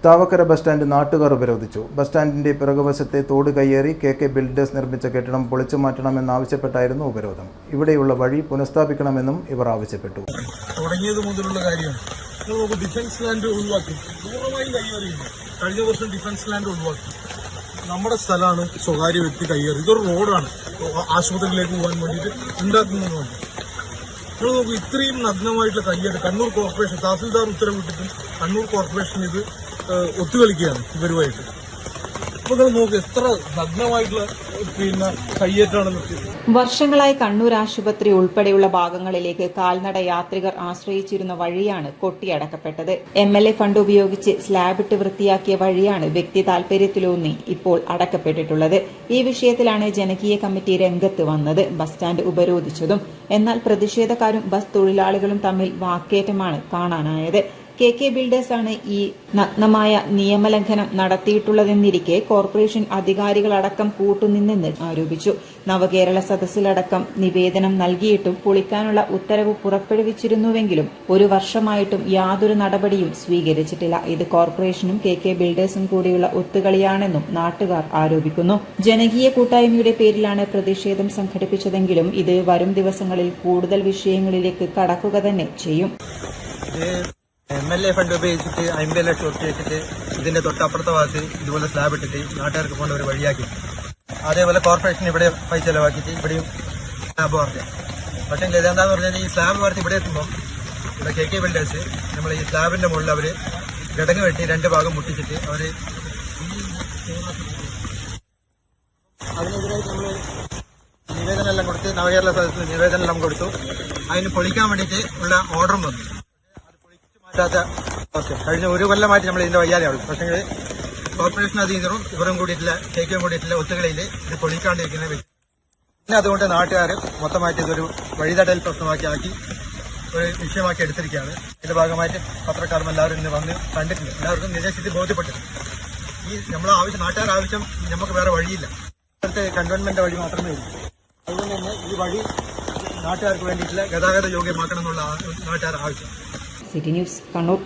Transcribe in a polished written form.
Thavakkara bus stand നാട്ടുകാർ ഉപരോധിച്ചു. Bus സ്റ്റാൻഡിന്റെ പിറകുവശത്തെ തോട് കയ്യേറി കെ ബിൽഡേഴ്സ് നിർമ്മിച്ച കെട്ടിടം പൊളിച്ചു മാറ്റണമെന്നാവശ്യപ്പെട്ടായിരുന്നു ഉപരോധം. ഇവിടെയുള്ള വഴി പുനഃസ്ഥാപിക്കണമെന്നും ഇവർ ആവശ്യപ്പെട്ടു. തുടങ്ങിയത് മുതലുള്ള കാര്യമാണ്. ഡിഫൻസ് ലാൻഡ് ഒഴിവാക്കി, പൂർണ്ണമായും കയ്യേറിയില്ല. കഴിഞ്ഞ വർഷം ഡിഫൻസ് ലാൻഡ് ഒഴിവാക്കി. നമ്മുടെ സ്ഥലമാണ് സ്വകാര്യ വ്യക്തി കയ്യേറി. ഇതൊരു റോഡാണ് ആശുപത്രിയിലേക്ക് പോകാൻ വേണ്ടിയിട്ട് ഉണ്ടാക്കുന്നതുകൊണ്ട്. നിങ്ങൾ നോക്കൂ, ഇത്രയും നഗ്നമായിട്ടുള്ള കയ്യേറി കണ്ണൂർ കോർപ്പറേഷൻ തഹസിൽദാർ ഉത്തരവിട്ടിട്ടും കണ്ണൂർ കോർപ്പറേഷൻ ഇത് ഒത്തുകളിക്കുകയാണ് ഇവരുമായിട്ട്. അപ്പോൾ നിങ്ങൾ നോക്ക്, എത്ര നഗ്നമായിട്ടുള്ള കയ്യേറ്റാണെന്ന്. വർഷങ്ങളായി കണ്ണൂർ ആശുപത്രി ഉൾപ്പെടെയുള്ള ഭാഗങ്ങളിലേക്ക് കാൽനട യാത്രികർ ആശ്രയിച്ചിരുന്ന വഴിയാണ് കൊട്ടിയടക്കപ്പെട്ടത്. MLA ഫണ്ട് ഉപയോഗിച്ച് സ്ലാബിട്ട് വൃത്തിയാക്കിയ വഴിയാണ് വ്യക്തി താൽപര്യത്തിലൂന്നി ഇപ്പോൾ അടക്കപ്പെട്ടിട്ടുള്ളത്. ഈ വിഷയത്തിലാണ് ജനകീയ കമ്മിറ്റി രംഗത്ത് വന്നത്, ബസ് സ്റ്റാൻഡ് ഉപരോധിച്ചതും. എന്നാൽ പ്രതിഷേധക്കാരും ബസ് തൊഴിലാളികളും തമ്മിൽ വാക്കേറ്റമാണ് കാണാനായത്. കെ ബിൽഡേഴ്സാണ് ഈ നഗ്നമായ നിയമലംഘനം നടത്തിയിട്ടുള്ളതെന്നിരിക്കെ കോർപ്പറേഷൻ അധികാരികളടക്കം കൂട്ടുനിന്നെന്ന് ആരോപിച്ചു. നവകേരള സദസ്സിലടക്കം നിവേദനം നൽകിയിട്ടും പൊളിക്കാനുള്ള ഉത്തരവ് പുറപ്പെടുവിച്ചിരുന്നുവെങ്കിലും 1 വർഷമായിട്ടും യാതൊരു നടപടിയും സ്വീകരിച്ചിട്ടില്ല. ഇത് കോർപ്പറേഷനും കെ ബിൽഡേഴ്സും കൂടിയുള്ള ഒത്തുകളിയാണെന്നും നാട്ടുകാർ ആരോപിക്കുന്നു. ജനകീയ കൂട്ടായ്മയുടെ പേരിലാണ് പ്രതിഷേധം സംഘടിപ്പിച്ചതെങ്കിലും ഇത് വരും ദിവസങ്ങളിൽ കൂടുതൽ വിഷയങ്ങളിലേക്ക് കടക്കുക തന്നെ ചെയ്യും. MLA ഫണ്ട് ഉപയോഗിച്ചിട്ട് 50 ലക്ഷം ഉറപ്പ് വെച്ചിട്ട് ഇതിന്റെ തൊട്ടപ്പുറത്തെ ഭാഗത്ത് ഇതുപോലെ സ്ലാബ് ഇട്ടിട്ട് നാട്ടുകാർക്ക് പോകേണ്ട ഒരു വഴിയാക്കി. അതേപോലെ കോർപ്പറേഷൻ ഇവിടെ പൈസ ചെലവാക്കിയിട്ട് ഇവിടെയും സ്ലാബ് വാർത്ത. പക്ഷേ ഇതെന്താന്ന് പറഞ്ഞാൽ ഈ സ്ലാബ് വാർത്ത ഇവിടെ എത്തുമ്പോൾ ഇവിടെ കെ ബിൽഡേഴ്സ് നമ്മൾ ഈ സ്ലാബിന്റെ മുകളിൽ അവർ ഘടക വെട്ടി 2 ഭാഗം മുട്ടിച്ചിട്ട് അവർ അതിനെതിരായിട്ട് നമ്മൾ നിവേദനമെല്ലാം കൊടുത്ത് നവകേരള സദസ്സിൽ നിവേദനമെല്ലാം കൊടുത്തു. അതിന് പൊളിക്കാൻ വേണ്ടിയിട്ട് ഉള്ള ഓർഡറും വന്നു. കഴിഞ്ഞ 1 കൊല്ലമായിട്ട് നമ്മൾ ഇതിന്റെ വയ്യാതെയാവും. പക്ഷേ കോർപ്പറേഷൻ അധികൃതരും ഇവരും കൂടിയിട്ടില്ല, കെയും കൂടിയിട്ടില്ല ഒത്തുകളിയിൽ ഇത് പൊളിക്കാണ്ടിരിക്കുന്നത്. പിന്നെ അതുകൊണ്ട് നാട്ടുകാർ മൊത്തമായിട്ട് ഇതൊരു വഴിതടൽ പ്രശ്നമാക്കി ഒരു വിഷയമാക്കി എടുത്തിരിക്കുകയാണ്. ഇതിന്റെ ഭാഗമായിട്ട് പത്രക്കാരും എല്ലാവരും ഇന്ന് വന്ന് കണ്ടിട്ടുണ്ട്. എല്ലാവർക്കും നിരീക്ഷിച്ച് ബോധ്യപ്പെട്ടിട്ടുണ്ട്. ഈ നമ്മളെ ആവശ്യം, നാട്ടുകാർ ആവശ്യം, നമുക്ക് വേറെ വഴിയില്ല. ഇപ്പോഴത്തെ കണ്ടോൺമെന്റ് വഴി മാത്രമേ ഉള്ളൂ. അതുകൊണ്ട് തന്നെ ഈ വഴി നാട്ടുകാർക്ക് വേണ്ടിയിട്ടുള്ള ഗതാഗത യോഗ്യമാക്കണം എന്നുള്ള നാട്ടുകാർ ആവശ്യം. City news, Kannur.